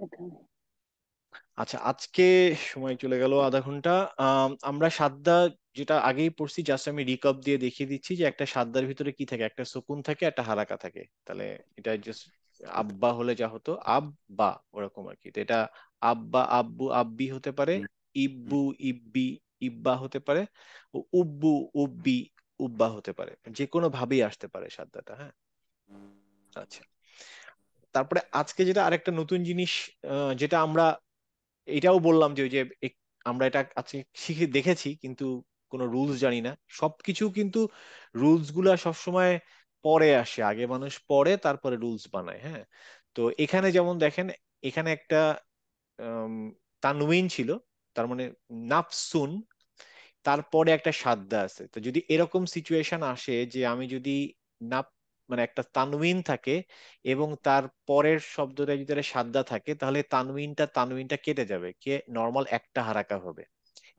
এখানে। আচ্ছা, আজকে সময় চলে গেল আধা ঘন্টা। আমরা সাদ্দা যেটা আগেই পড়ছি, জাস্ট আমি রিকাপ দিয়ে দেখিয়ে দিচ্ছি যে একটা সাদ্দার ভিতরে কি থাকে, একটা সুকুন থাকে, একটা হারাকা থাকে। তাহলে এটা জাস্ট আব্বা হলে যা হতো, আব্বা, ওরকম আর কি। তো এটা আব্বা, আব্বু, আব্বি হতে পারে, ইব্বু, ইব্বি, ইব্বা হতে পারে, ও উব্বু, উব্বি, উব্বা হতে পারে। যে কোনো ভাবেই আসতে পারে সাদ্দাটা, হ্যাঁ। আচ্ছা, তারপরে আজকে যেটা আরেকটা নতুন জিনিস, যেটা আমরা এটাও বললাম যে ওই যে আমরা এটা আজকে শিখে দেখেছি, কিন্তু কোনো রুলস জানি না। সবকিছু কিন্তু রুলস গুলা সবসময় পরে আসে, আগে মানুষ পড়ে তারপরে রুলস বানায়, হ্যাঁ। তো এখানে যেমন দেখেন, এখানে একটা আম, তানউইন ছিল, তার মানে নাফসুন, তারপরে একটা সাদ্দা আছে। তো যদি এরকম সিচুয়েশন আসে যে আমি যদি না, মানে একটা তানউইন থাকে এবং তার পরের শব্দটা যদি একটা সাদ্দা থাকে, তাহলে তানউইনটা কেটে যাবে, কে নর্মাল একটা হারাকা হবে।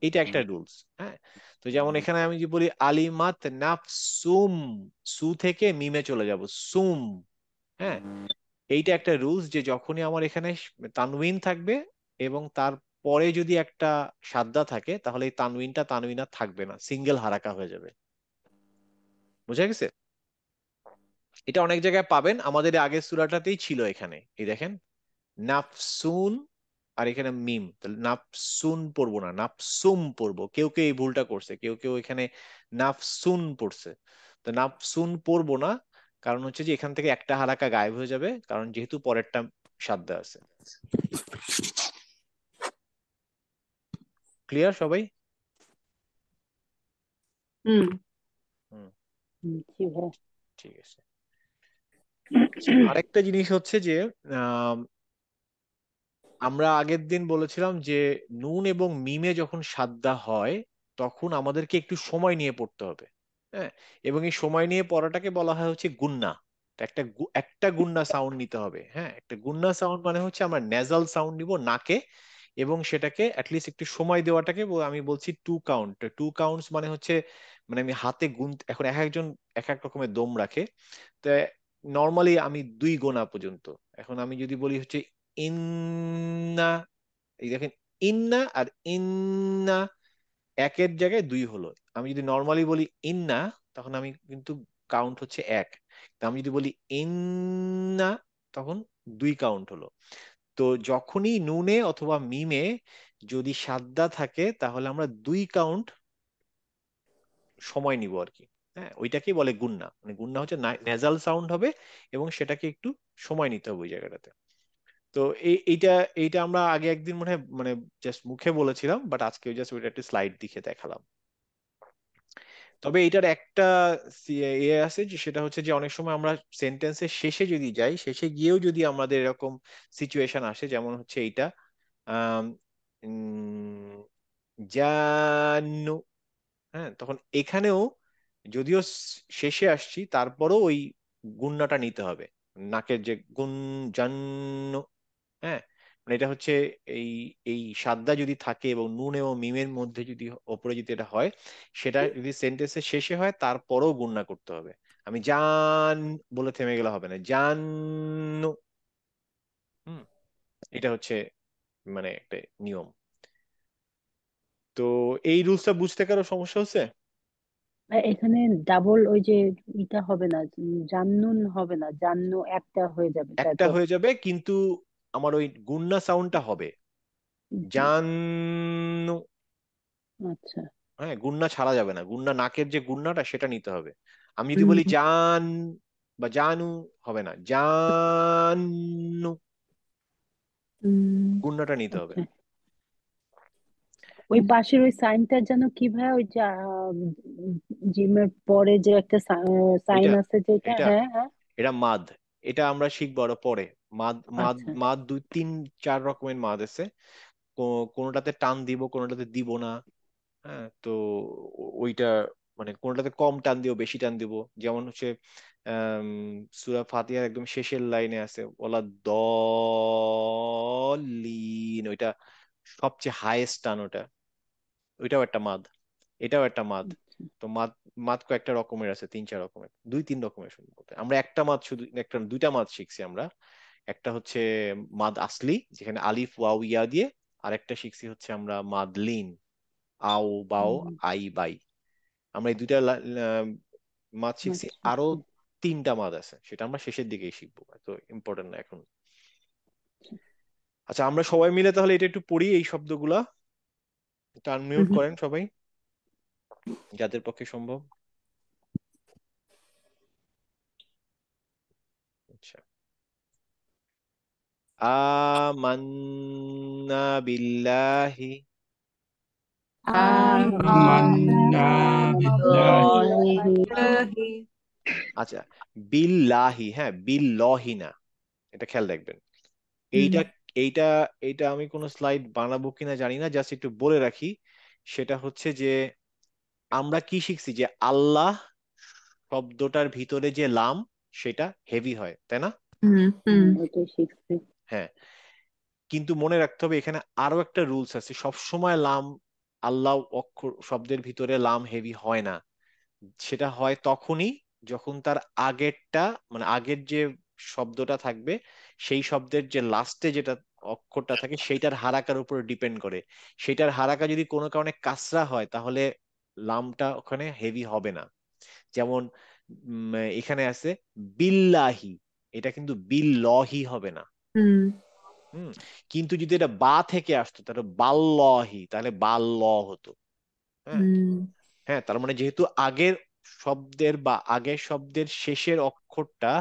এটা একটা রুলস, হ্যাঁ। তো যেমন এখানে আমি যদি বলি আলিমাত নাফসুম, সু থেকে মিমে চলে যাব, সুম, হ্যাঁ। এইটা একটা রুলস যে যখনই আমার এখানে তানউইন থাকবে এবং তার পরে যদি একটা সাদ্দা থাকে, তাহলে এই তানউইন আর থাকবে না, সিঙ্গেল হারাকা হয়ে যাবে। বুঝা গেছে? এটা অনেক জায়গায় পাবেন, আমাদের আগের সূরাটাতেই ছিল। এখানে এই দেখেন, নাফসুন, আর এখানে মিম, তাহলে নাফসুন পড়বো না, নাফসুম পড়বো। কেউ কেউ এই ভুলটা করছে, কেউ কেউ এখানে নাফসুন পড়ছে। তো নাফসুন পড়বো না, কারণ হচ্ছে যে এখান থেকে একটা হারাকা গায়েব হয়ে যাবে, কারণ যেহেতু পরেরটা সাদ্দা আছে। ক্লিয়ার সবাই? হুম। হুম, হুম, জি ভাই। ঠিক আছে। আচ্ছা, আরেকটা জিনিস হচ্ছে যে আম, আমরা আগের দিন বলেছিলাম যে নুন এবং মিমে যখন সাদ্দা হয়, তখন আমাদেরকে একটু সময় নিয়ে পড়তে হবে, হ্যাঁ। এবং এই সময় নিয়ে পড়াটাকে বলা হয় হচ্ছে গুন্না। তো একটা গুন্না সাউন্ড নিতে হবে, হ্যাঁ। একটা গুন্না সাউন্ড মানে হচ্ছে আমরা নেজাল সাউন্ড নিব নাকে, এবং সেটাকে অ্যাটলিস্ট একটু সময় দেওয়াটাকে আমি বলছি টু কাউন্ট। টু কাউন্টস মানে হচ্ছে, মানে আমি হাতে গুনতে, এখন এক একজন এক এক রকমের দম রাখে। তো নর্মালি আমি 2 গোনা পর্যন্ত। এখন আমি যদি বলি হচ্ছে ইন্না, এই দেখেন, ইন্না আর ইন্না একের জায়গায় 2 হলো। আমি যদি নর্মালি বলি ইন্না, তখন আমি কিন্তু কাউন্ট হচ্ছে 1। তা আমি যদি বলি ইন্না, তখন 2 কাউন্ট হলো। তো যখনই নুনে অথবা মিমে যদি সাদ্দা থাকে, তাহলে আমরা 2 কাউন্ট সময় নিব আর কি, হ্যাঁ। ওইটাকেই বলে গুন্না। মানে গুন্না হচ্ছে নেজাল সাউন্ড হবে, এবং সেটাকে একটু সময় নিতে হবে ওই জায়গাটাতে। তো এইটা এইটা আমরা আগে একদিন মনে হয়, মানে জাস্ট মুখে বলেছিলাম, বাট আজকে জাস্ট ওইটা একটা স্লাইড দেখে দেখালাম। তবে এটার একটা ইয়ে আছে, যে সেটা হচ্ছে যে অনেক সময় আমরা সেন্টেন্সের শেষে যদি যাই, শেষে গিয়েও যদি আমাদের এরকম সিচুয়েশন আসে, যেমন হচ্ছে এইটা, আম, উম, জানু, হ্যাঁ, তখন এখানেও যদিও শেষে আসছি, তারপরও ওই গুণনাটা নিতে হবে। নাকের যে গুণ, জান্ন, হ্যাঁ। মানে এটা হচ্ছে এই এই সাদ্দা যদি থাকে এবং নুন এবং মিমের মধ্যে যদি ওপরে যদি এটা হয়, সেটা যদি সেন্টেন্সের শেষে হয়, তারপরেও গুণনা করতে হবে। আমি জান বলে থেমে গেলে হবে না, জান্ন। হুম, এটা হচ্ছে মানে একটা নিয়ম। তো এই রুলসটা বুঝতে কারো সমস্যা হচ্ছে? এখানে ডাবল ওই যে এটা হবে না, জান্নুন হবে না, জান্নু একটা হয়ে যাবে, তাই একটা তো? হয়ে যাবে, কিন্তু আমার ওই গুন্না সাউন্ডটা হবে জান্ন। আচ্ছা। হ্যাঁ, গুন্না ছাড়া যাবে না, গুন্না নাকের যে গুন্নাটা সেটা নিতে হবে। আমি যদি হুম। বলি জান বা জানু, হবে না, জানু, হুম, গুন্নাটা নিতে হবে। আচ্ছা। ওই পাশের ওই সাইনটা যেন কি ভাই, ওই যে জিমের পরে যে একটা সাইন ওইটা, আছে যেটা, এটা হ্যাঁ হ্যাঁ। এটা মাদ। এটা আমরা শিখবো আরো পরে। মাদ, মাদ, আচ্ছা। মাদ 2 3 4 রকমের মাদ আছে। কোনোটাতে টান দিব, কোনোটাতে দিব না, হ্যাঁ। তো ওইটা মানে কোনটাতে কম টান দিব, বেশি টান দিব। যেমন হচ্ছে আম, সূরা ফাতিহার একদম শেষের লাইনে আছে ওলা দলিন, ওইটা সবচেয়ে হাইয়েস্ট টান ওটা। ওইটাও একটা মাদ, এটাও একটা মাদ। তো মাদ, মাদ কয়েকটা রকমের আছে, 3 4 রকমের, 2 3 রকমের সম্ভবত। আমরা একটা মাদ শুধু, একটা 2টা মাদ শিখছি আমরা। একটা হচ্ছে মাদ আসলি, যেখানে আলিফ ওয়াও ইয়া দিয়ে, আর একটা শিখছি হচ্ছে আমরা মাদ লিন, আও বাও আই বাই। আমরা এই দুইটা মাদ শিখছি। আচ্ছা আরো তিনটা মাদ আছে, সেটা আমরা শেষের দিকেই শিখবো, এত ইম্পর্টেন্ট না এখন। আচ্ছা, আমরা সবাই মিলে তাহলে এটা একটু পড়ি এই শব্দগুলা। এটা আনমিউট করেন সবাই, যাদের পক্ষে সম্ভব। আচ্ছা, আমান্না বিল্লাহি। آمنا بالله বিল্লাহি আচ্ছা, বিল্লাহি, হ্যাঁ বিল্লাহি না, এটা খেয়াল রাখবেন। এইটা এইটা এইটা আমি কোনো স্লাইড বানাবো কিনা জানি না, জাস্ট একটু বলে রাখি। সেটা হচ্ছে যে আমরা কি শিখছি যে আল্লাহ শব্দটার ভিতরে যে লাম, সেটা হেভি হয়, তাই না? ওইটাই শিখছি। হ্যাঁ, কিন্তু মনে রাখতে হবে এখানে আরো একটা রুলস আছে, সব সময় লাম, আল্লাহ অক্ষর শব্দের ভিতরে লাম হেভি হয় না। সেটা হয় তখনই যখন তার আগেরটা, মানে আগের যে শব্দটা থাকবে, সেই শব্দের যে লাস্টে যেটা অক্ষরটা থাকে সেইটার হারাকার উপর ডিপেন্ড করে। সেইটার হারাকা যদি কোনো কারণে কাসরা হয়, তাহলে লামটা ওখানে হেভি হবে না। যেমন এখানে আছে বিল্লাহি, এটা কিন্তু বিল্লহি হবে না। হুম। কিন্তু যদি এটা বা থেকে আসতো, তাহলে বাল্লহি, তাহলে বাল্ল হতো। হ্যাঁ। হ্যাঁ, তার মানে যেহেতু আগের শব্দের বা আগের শব্দের শেষের অক্ষরটা,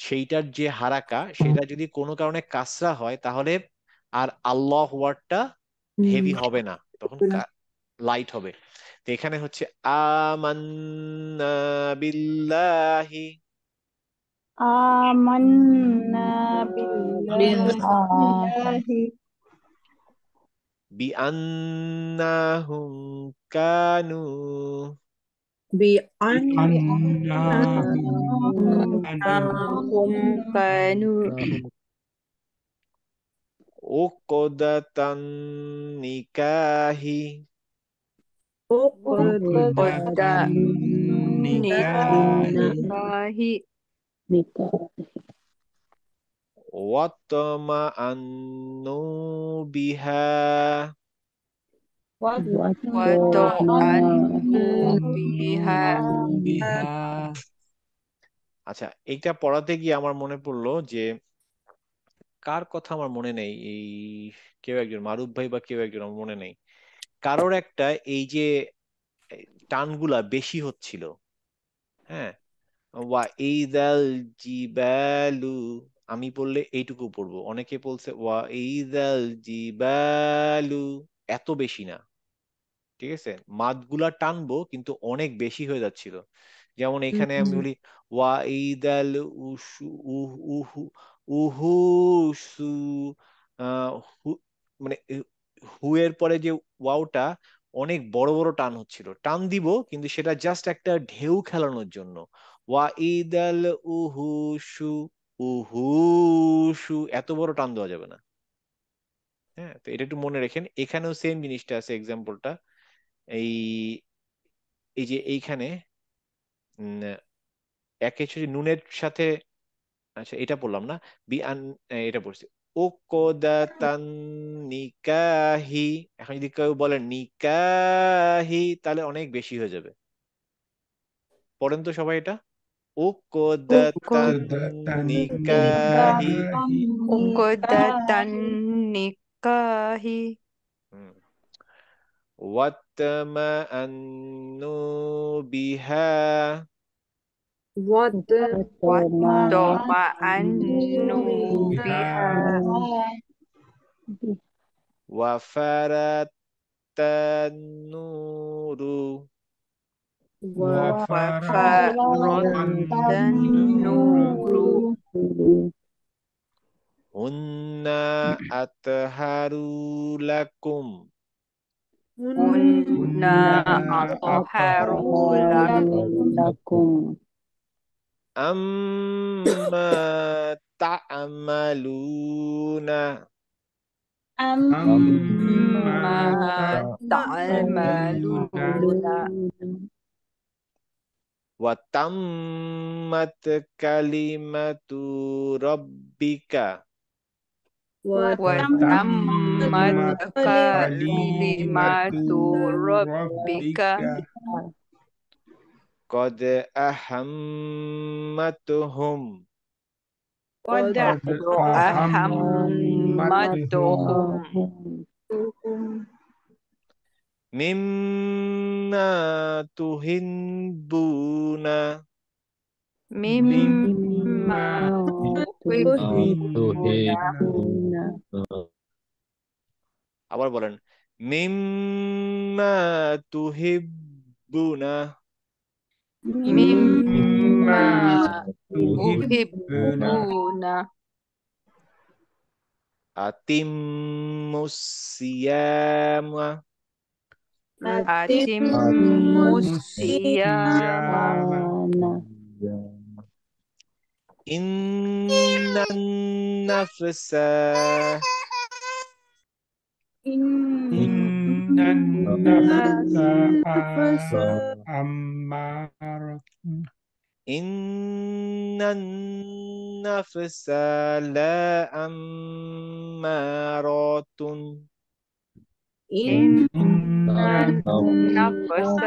সেইটার যে হারাকা, সেটা যদি কোনো কারণে কাসরা হয়, তাহলে আর আল্লাহ ওয়ার্ডটা হেভি হবে না, তখন লাইট হবে। তো এখানে হচ্ছে আমান্না বিল্লাহি, আমান্না বিল্লাহি বিআন্নাহুম কানু, بأنهم বিআন্নাহুম كانوا উকদাতান নিকাহি, عقدة النكاح ওয়াতমাআন্নু বিহা, وطمأنوا بها আচ্ছা, এইটা পড়াতে গিয়ে আমার মনে পড়লো যে কার কথা আমার মনে নেই, এই কেউ একজন, মারুফ ভাই বা কেউ একজন, আমার মনে নেই, কারোর একটা এই যে এই টানগুলা বেশি হচ্ছিল। হ্যাঁ, ওয়া ইদাল জিবালু, আমি পড়লে এইটুকু পড়বো, অনেকে বলছে ওয়া ইদাল জিবালু, এত বেশি না। ঠিক আছে, মাদগুলা টানবো কিন্তু অনেক বেশি হয়ে যাচ্ছিল। যেমন এখানে আমি বলি ওয়া ইদাল উশু, উহু, উহুসু, আহ, হু- মানে হু এর পরে যে ওয়াওটা, অনেক বড় বড় টান হচ্ছিল। টান দিব কিন্তু সেটা জাস্ট একটা ঢেউ খেলানোর জন্য। ওয়া ইদাল উহুসু, উহুসু, এত বড় টান দেওয়া যাবে না। হ্যাঁ, তো এটা একটু মনে রাখেন। এখানেও সেম জিনিসটা আছে, এক্সাম্পলটা এই এই যে এইখানে উম, একে হচ্ছে নুনের সাথে, আচ্ছা এটা বললাম না, বি আন, এটা পড়ছি ও কোদাতান নিকাহি। এখন যদি কেউ বলে নিকাহি, তাহলে অনেক বেশি হয়ে যাবে। পড়েন তো সবাই এটা, ও কোদাতান عقدة নিকাহি। عقدة النكاح হুম। ওয়াতমাআন্নু বিহা, وطمأنوا بها ওয়াফারাত النور، وفارت النور هن أطهر لكم، هن أطهر لكم লাকুম أما تعملون. أما تعملون أم ওয়া তাম্মাত কালিমাতু রাব্বিকা وتمت وتمت كلمة كلمة ربك ربك قد أهمتهم قد قد أهمتهم أهمتهم مما تحبون مما مما تحبون تحبون আবার বলেন মিম্মা তুহিব্বুনা مما مما تحبون تحبون আতিম্মুস সিয়ামা أتم أتم الصيام الصيام ইন্নান নাফসা إن النفس أمارة ইন্নান নাফসা লা আম্মারাতুন إن إن النفس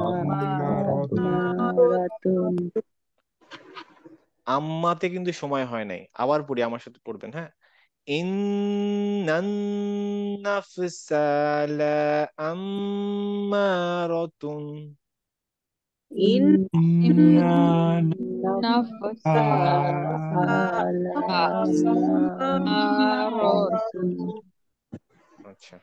أمارة আম্মাতে কিন্তু সময় হয় নাই, আবার পড়ি, আমার সাথে পড়বেন, হ্যাঁ। ইন্নান নাফসা লাআম্মারাতুন إن نفس আচ্ছা,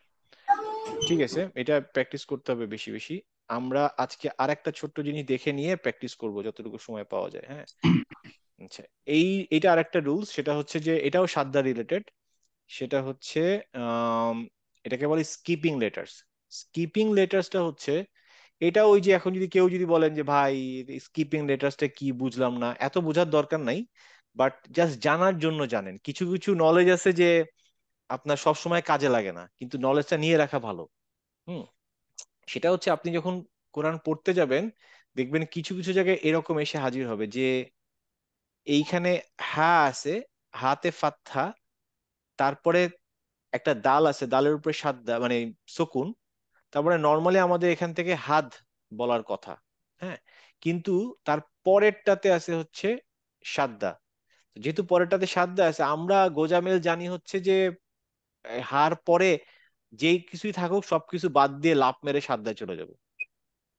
ঠিক আছে, এটা প্র্যাকটিস করতে হবে বেশি বেশি। আমরা আজকে আরেকটা ছোট্ট জিনিস দেখে নিয়ে প্র্যাকটিস করব যতটুকু সময় পাওয়া যায়, হ্যাঁ। আচ্ছা, এটা আরেকটা রুলস, সেটা হচ্ছে যে এটাও সাদ্দা রিলেটেড। সেটা হচ্ছে আম, এটাকে বলে স্কিপিং লেটার্স। স্কিপিং লেটার্সটা হচ্ছে এটা ওই যে এখন যদি কেউ যদি বলেন যে ভাই স্কিপিং লেটার্সটা কি, বুঝলাম না, এত বোঝার দরকার নাই, বাট জাস্ট জানার জন্য জানেন। কিছু কিছু নলেজ আছে যে আপনার সব সময় কাজে লাগে না, কিন্তু নলেজটা নিয়ে রাখা ভালো। হুম, সেটা হচ্ছে আপনি যখন কোরআন পড়তে যাবেন, দেখবেন কিছু কিছু জায়গায় এরকম এসে হাজির হবে যে এইখানে হা আছে, হাতে ফাতহা, তারপরে একটা দাল আছে, দালের উপরে সাদ্দা মানে সুকুন, তারপরে নর্মালি আমাদের এখান থেকে হাদ বলার কথা, হ্যাঁ, কিন্তু তার পরেরটাতে আছে হচ্ছে সাদ্দা। যেহেতু পরেরটাতে সাদ্দা আছে, আমরা গোজামিল জানি হচ্ছে যে হার পরে যেই কিছুই থাকুক সবকিছু বাদ দিয়ে লাফ মেরে সাদ্দায় চলে যাব।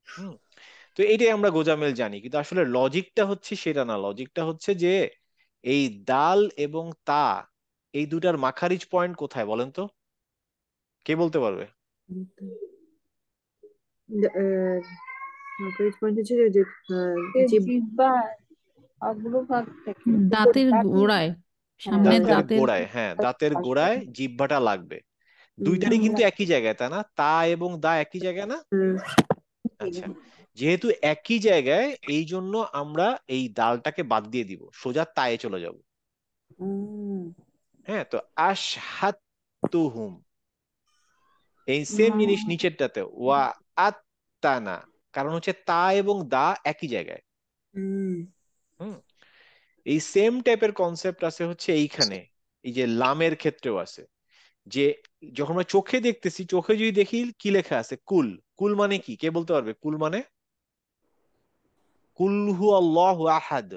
হুম, তো এইটাই আমরা গোজামিল জানি, কিন্তু আসলে লজিকটা হচ্ছে সেটা না। লজিকটা হচ্ছে যে এই দাল এবং তা, এই দুটার মাখারিজ পয়েন্ট কোথায় বলেন তো, কে বলতে পারবে? নকরিচ পয়েন্ট হচ্ছে যে জিহ্বার অগ্রভাগ থেকে দাঁতের দাঁত, গোড়ায়, সামনে হ্যাঁ দাঁতের দাঁতের গোড়ায়, হ্যাঁ, দাঁতের গোড়ায় জিহ্বাটা লাগবে। দুইটারই কিন্তু একই জায়গায়, তাই না? তা এবং দা একই জায়গায় না? আচ্ছা, যেহেতু একই জায়গায়, এই জন্য আমরা এই দালটাকে বাদ দিয়ে দিব, সোজা তায়ে চলে যাব। হ্যাঁ, তো আশহাতুহুম, এই সেম জিনিস নিচেরটাতে ওয়া আত্তানা, কারণ হচ্ছে তা এবং দা একই জায়গায়। হুম, এই সেম টাইপের কনসেপ্ট আছে হচ্ছে এইখানে, এই যে লামের ক্ষেত্রেও আছে, যে যখন আমরা চোখে দেখতেছি, চোখে যদি দেখি কি লেখা আছে, কুল। কুল মানে কি, কে বলতে পারবে? কুল মানে, কুল হু আল্লাহু আহাদ,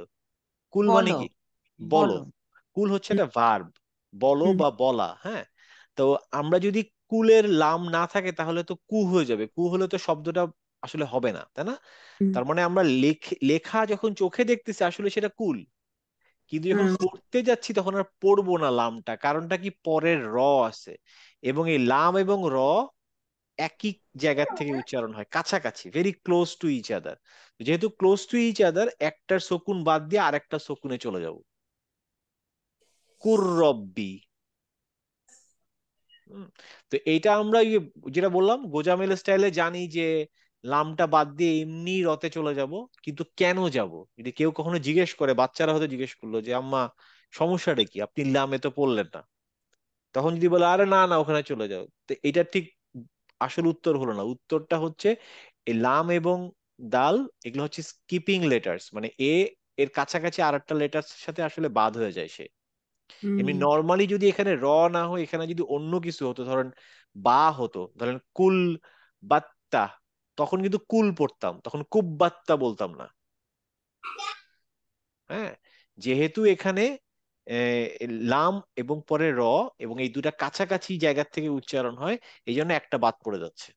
কুল মানে বলো কি? বলো। বলো কুল হচ্ছে একটা ভার্ব, বলো বা বলা, হ্যাঁ। তো আমরা যদি কুলের লাম না থাকে তাহলে তো কু হয়ে যাবে, কু হলে তো শব্দটা আসলে হবে না, তাই না? তার মানে আমরা লেখা যখন চোখে দেখতেছি আসলে সেটা কুল, কিন্তু যখন পড়তে যাচ্ছি তখন আর পড়বো না লামটা। কারণটা কি? পরের র আছে, এবং এই লাম এবং র একই জায়গার থেকে উচ্চারণ হয়, কাছাকাছি, very close to each other. যেহেতু ক্লোজ টু ইচ আদার, একটার শকুন বাদ দিয়ে আরেকটা শকুনে চলে যাব, কুররব্বি। তো এইটা আমরা যেটা বললাম গোজামিল স্টাইলে জানি যে লামটা বাদ দিয়ে এমনি রতে চলে যাব, কিন্তু কেন যাব? যদি কেউ কখনো জিজ্ঞেস করে, বাচ্চারা হয়তো জিজ্ঞেস করলো যে আম্মা সমস্যাটা কি, আপনি লামে তো পড়লেন না, তখন যদি বলে আরে না না ওখানে চলে যাও, তো এটা ঠিক আসল উত্তর হলো না। উত্তরটা হচ্ছে এই লাম এবং দাল, এগুলো হচ্ছে স্কিপিং লেটার্স, মানে এ এর কাছাকাছি আর একটা লেটার্স সাথে আসলে বাদ হয়ে যায় সে। এমনি নর্মালি যদি এখানে র না হয়, এখানে যদি অন্য কিছু হতো, ধরেন বা হতো, ধরেন কুল বাত্তা, তখন কিন্তু কুল পড়তাম, তখন কুব্বাত্তা বলতাম না। হ্যাঁ, যেহেতু এখানে লাম এবং পরে র এবং এই দুটা কাছাকাছি জায়গা থেকে উচ্চারণ হয়, এই জন্য একটা বাদ পড়ে যাচ্ছে।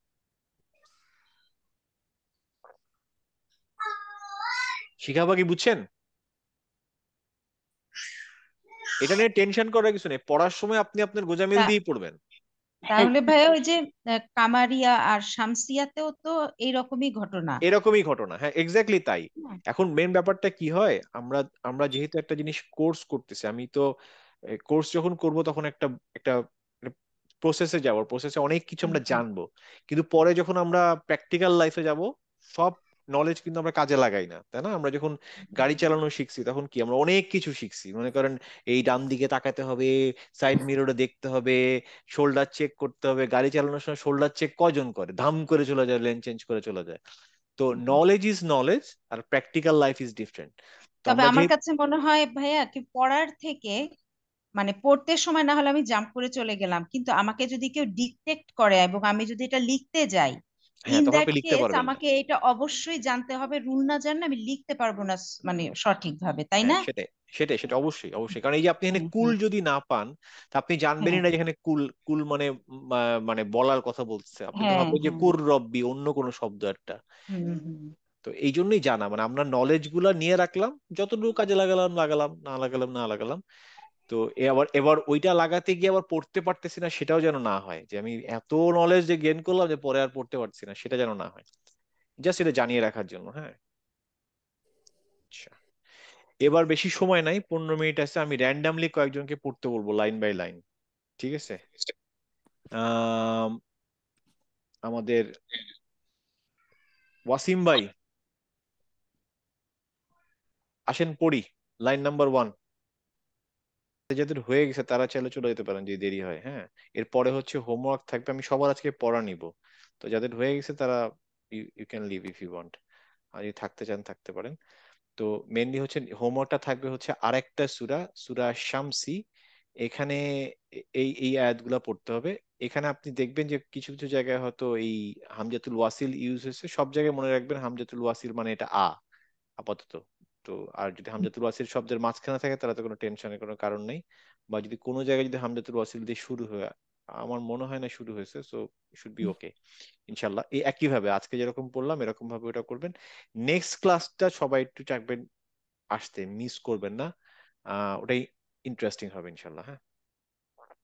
শিখাবা কি, বুঝছেন? এটা নিয়ে টেনশন করার কিছু নেই, পড়ার সময় আপনি আপনার গোজামিল তা- দিয়েই পড়বেন। তাহলে ভাইয়া ওই যে কামারিয়া আর শামসিয়াতেও তো এইরকমই ঘটনা। এরকমই ঘটনা, হ্যাঁ এক্স্যাক্টলি তাই। না? এখন মেন ব্যাপারটা কি হয়, আমরা আমরা যেহেতু একটা জিনিস কোর্স করতেছি, আমি তো কোর্স যখন করব তখন একটা একটা প্রসেসে যাব, প্রসেসে অনেক কিছু হুম, আমরা হুম, জানবো, কিন্তু পরে যখন আমরা প্র্যাকটিক্যাল লাইফে যাব, সব নলেজ কিন্তু আমরা কাজে লাগাই না, তাই না? আমরা যখন গাড়ি চালানো শিখছি তখন কি আমরা অনেক কিছু শিখছি, মনে করেন এই ডান দিকে তাকাতে হবে, সাইড মিররে দেখতে হবে, শোল্ডার চেক করতে হবে। গাড়ি চালানোর সময় শোল্ডার চেক কজন করে? ধাম করে চলে যায়, লেন চেঞ্জ করে চলে যায়। তো হুম। নলেজ ইজ নলেজ, আর প্র্যাকটিক্যাল লাইফ ইজ ডিফারেন্ট। তো তবে আমরা যে আমার কাছে মনে হয় ভাইয়া কি পড়ার থেকে মানে পড়তে সময় না হলে আমি জাম্প করে চলে গেলাম, কিন্তু আমাকে যদি কেউ ডিকটেক্ট করে এবং আমি যদি এটা লিখতে যাই, হ্যাঁ, ইন তখন দ্যাট আপনি লিখতে কেস পারবেন না। আমাকে এটা অবশ্যই জানতে হবে। রুল না জানলে আমি লিখতে পারবো না মানে সঠিকভাবে, তাই হ্যাঁ, না? সেটাই সেটাই সেটা অবশ্যই অবশ্যই, কারণ এই যে আপনি এখানে হুম, কুল হুম। যদি না পান, তা আপনি জানবেনই হ্যাঁ, না যে এখানে কুল কুল মানে মানে বলার কথা বলছে, আপনি তো হ্যাঁ, ভাববেন যে হ্যাঁ। কুর রব্বি, অন্য কোনো শব্দ একটা। হুম, হুম। তো এই জন্যই জানা, মানে আমরা নলেজ গুলা নিয়ে রাখলাম, যতটুকু কাজে লাগালাম লাগালাম, না লাগালাম না লাগালাম। তো এবার এবার ওইটা লাগাতে গিয়ে আবার পড়তে পারতেছি না, সেটাও যেন না হয়, যে আমি এত নলেজ যে গেইন করলাম যে পরে আর পড়তে পারছি না, সেটা যেন না হয়। জাস্ট এটা জানিয়ে রাখার জন্য, হ্যাঁ। আচ্ছা, এবার বেশি সময় নাই, 15 মিনিট আছে, আমি র্যান্ডামলি কয়েকজনকে পড়তে বলবো লাইন বাই লাইন, ঠিক আছে? আম, আমাদের ওয়াসিম ভাই, আসেন পড়ি। লাইন নাম্বার 1, যাদের হয়ে গেছে তারা চাইলে চলে যেতে পারেন, যে দেরি হয়, হ্যাঁ। এরপরে হচ্ছে হোমওয়ার্ক থাকবে, আমি সবার আজকে পড়া নিব। তো যাদের হয়ে গেছে তারা you can live if you want, আর যদি থাকতে চান থাকতে পারেন। তো মেনলি হচ্ছে হোমওয়ার্কটা থাকবে হচ্ছে আরেকটা সূরা, সূরা শামসি। এখানে এই এই আয়াতগুলা পড়তে হবে। এখানে আপনি দেখবেন যে কিছু কিছু জায়গায় হয়তো এই হামজাতুল ওয়াসিল ইউজ হয়েছে, সব জায়গায় মনে রাখবেন হামজাতুল ওয়াসিল মানে এটা আপাতত। তো আর যদি হামজাতুল ওয়াসিল শব্দের মাঝখানে থাকে তাহলে তো কোনো টেনশনের কোনো কারণ নেই। বা যদি কোনো জায়গায় যদি হামজাতুল ওয়াসিল দিয়ে শুরু হয়, আমার মনে হয় না শুরু হয়েছে, সো শুড বি ওকে ইনশাল্লাহ। এই একই ভাবে আজকে যেরকম পড়লাম এরকম ভাবে ওটা করবেন। নেক্সট ক্লাসটা সবাই একটু চাকবেন আসতে, মিস করবেন না। ওটাই ইন্টারেস্টিং হবে ইনশাল্লাহ, হ্যাঁ।